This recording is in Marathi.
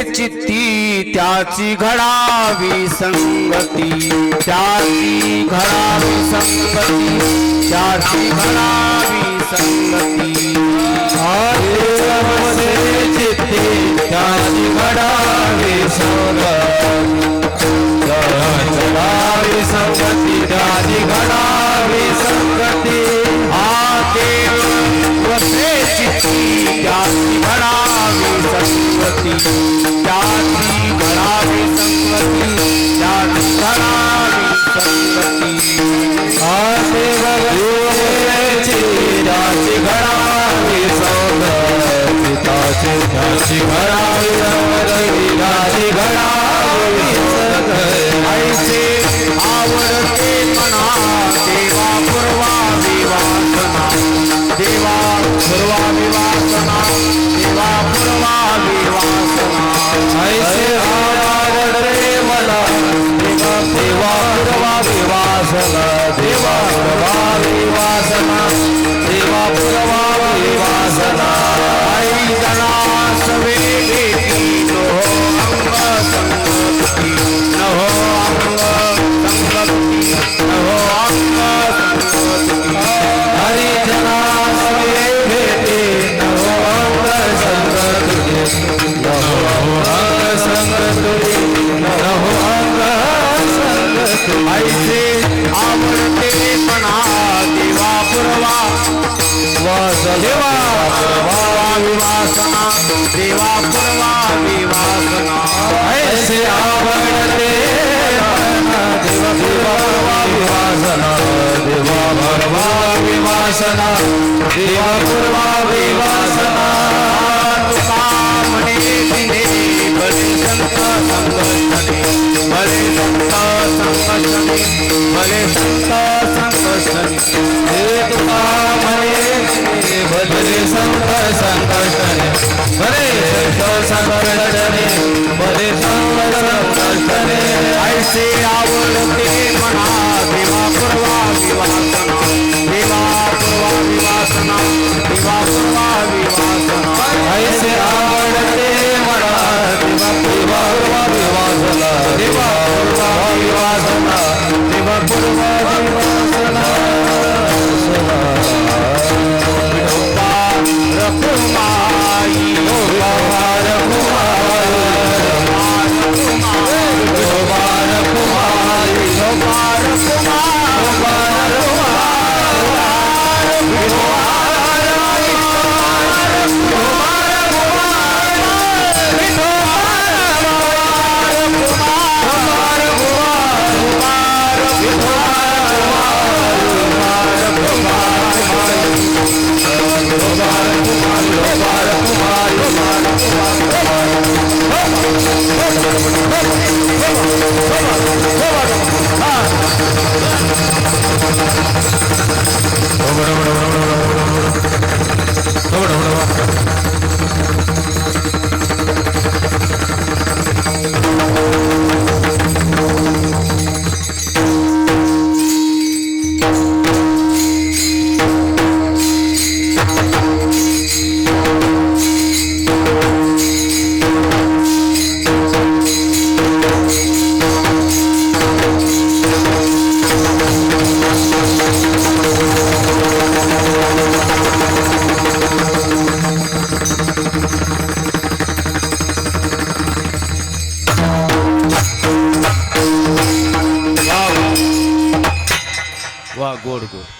चित्ती त्याची घडावी संगती, त्याची घडावी संगती, त्याची घडावी संगती. देवामध्ये चित्ती त्याची घडावी संगती, घडावी संगती, त्याची घडावी संगती. वसे चित्ती त्याची घडावी संगती, त्याची घडावी संगती, त्याची घडावी संगती. त्याची घडावी संगती, त्याची घडावी संगती, त्याची घडावी संगती. ऐसे आवडते मना देवा पूर्वावी वासना, देवा पूर्वावी वासना, देवा पूर्वावी वासना. ऐसे आवडते मला देवा पूर्वावी वासना, देवा पूर्वावी वासना, देवा पूर्वावी वासना. आई जनास वेगेती नो अंग संगती, नो अंग संगती, नो अंग संगती. हरी जनास वेगेती नो अंग संगती, नो अंग संगती, नो अंग संगती. ऐसे आवडते मना देवा पूर्वा देवा पूर्वावी वासना, देवा पूर्वावी वासना. ऐसे आवडते देवा पूर्वावी वासना, देवा पूर्वावी वासना, देवा पूर्वावी वासना. तुका म्हणे दिने भले संत संकर्षणे, भले संत संकर्षणे, भले संत संकर्षणे. हे तुका म्हणे भले संत संकर्षणे, भले संत संकर्षणे, भले संत संकर्षणे. ऐसे आवडते मना देवा पूर्वावी वासना, देवा पूर्वावी वासना, देवा पूर्वावी वासना. ऐसे आवडते मला देवा पूर्वावी वासना, देवा पूर्वावी वासना, देवा पूर्वावी वासना. रखुमाई गोपाल कुमारी, गोपाल कुमारी, गोपाल कुमार, वा गोड गोड.